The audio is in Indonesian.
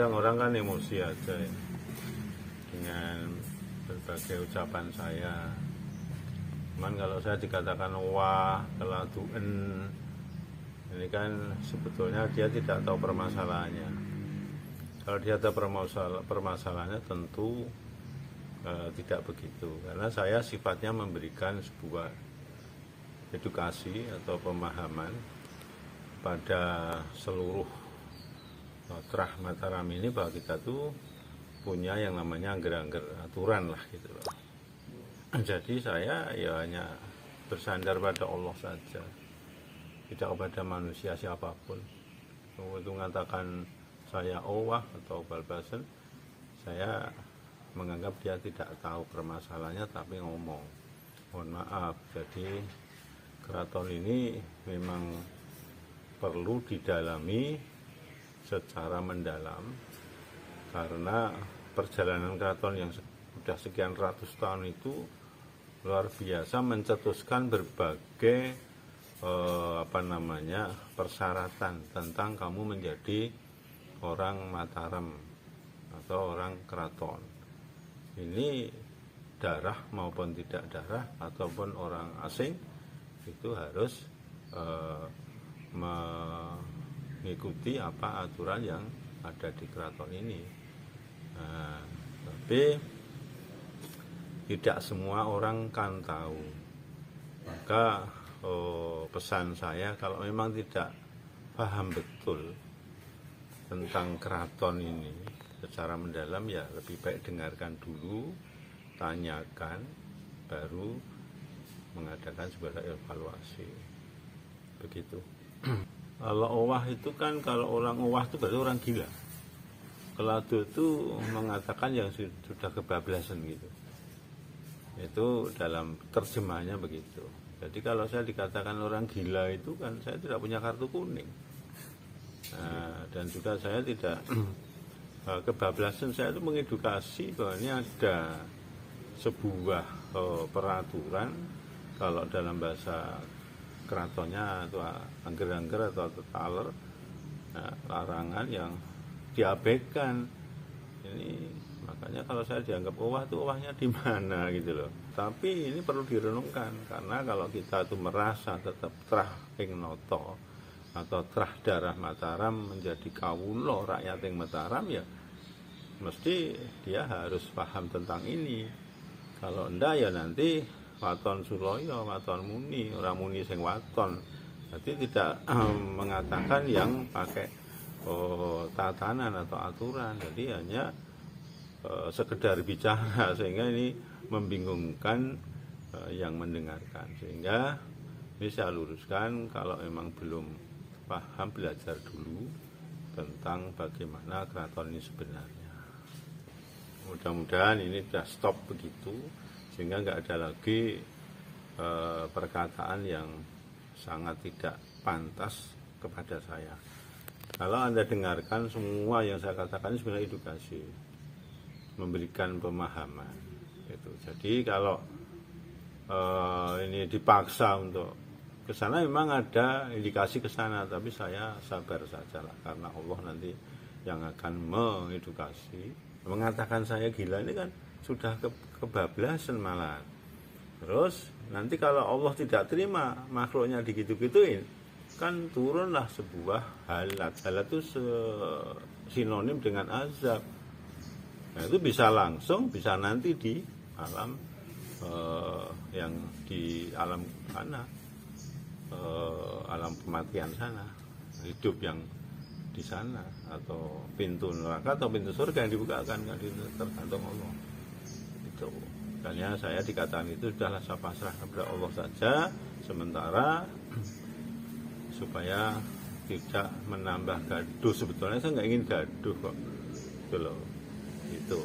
kadang orang kan emosi aja ya, dengan berbagai ucapan saya. Cuman kalau saya dikatakan wah, kelatuen, ini kan sebetulnya dia tidak tahu permasalahannya. Kalau dia tahu permasalahannya tentu tidak begitu. Karena saya sifatnya memberikan sebuah edukasi atau pemahaman pada seluruh Trah Mataram ini bahwa kita tuh punya yang namanya angger-angger aturan lah gitu loh. Jadi saya ya hanya bersandar pada Allah saja, tidak kepada manusia siapapun. Itu mengatakan saya owah atau balbasen, saya menganggap dia tidak tahu permasalahannya tapi ngomong. Mohon maaf, jadi keraton ini memang perlu didalami secara mendalam, karena perjalanan keraton yang sudah sekian ratus tahun itu luar biasa, mencetuskan berbagai persyaratan tentang kamu menjadi orang Mataram atau orang keraton. Ini darah maupun tidak darah ataupun orang asing itu harus mengikuti apa aturan yang ada di keraton ini. Nah, tapi tidak semua orang kan tahu. Maka pesan saya, kalau memang tidak paham betul tentang keraton ini secara mendalam, ya lebih baik dengarkan dulu, tanyakan, baru mengadakan sebuah evaluasi. Begitu. Kalau owah itu kan, kalau orang owah itu berarti orang gila. Kelado itu mengatakan yang sudah kebablasan gitu. Itu dalam terjemahnya begitu. Jadi kalau saya dikatakan orang gila itu kan saya tidak punya kartu kuning. Nah, dan juga saya tidak kebablasan. Saya itu mengedukasi bahwa ini ada sebuah peraturan, kalau dalam bahasa keratonnya atau angger-angger atau taler, larangan yang diabaikan. Ini makanya kalau saya dianggap owah itu owahnya di mana gitu loh. Tapi ini perlu direnungkan, karena kalau kita itu merasa tetap trah ing noto atau trah darah Mataram menjadi kawulo rakyat ing Mataram, ya mesti dia harus paham tentang ini. Kalau enggak ya nanti waton suloyo, waton muni, orang muni sing waton. Jadi tidak mengatakan yang pakai tatanan atau aturan. Jadi hanya sekedar bicara, sehingga ini membingungkan yang mendengarkan. Sehingga ini saya luruskan, kalau memang belum paham, belajar dulu tentang bagaimana keraton ini sebenarnya. Mudah-mudahan ini sudah stop begitu, sehingga nggak ada lagi perkataan yang sangat tidak pantas kepada saya. Kalau Anda dengarkan, semua yang saya katakan ini sebenarnya edukasi, memberikan pemahaman gitu. Jadi kalau ini dipaksa untuk ke sana, memang ada indikasi ke sana, tapi saya sabar sajalah, karena Allah nanti yang akan mengedukasi. Mengatakan saya gila ini kan sudah kebablasan malah. Terus nanti kalau Allah tidak terima makhluknya digitu-gituin, kan turunlah sebuah halat. Halat itu sinonim dengan azab. Nah, itu bisa langsung, bisa nanti di alam yang di alam sana, alam kematian sana, hidup yang di sana, atau pintu neraka atau pintu surga yang dibukakan, kan tergantung Allah. Itu. Makanya saya dikatakan itu sudahlah, saya pasrah kepada Allah saja sementara, supaya tidak menambah gaduh. Sebetulnya saya nggak ingin gaduh kok, gitu loh. Itu.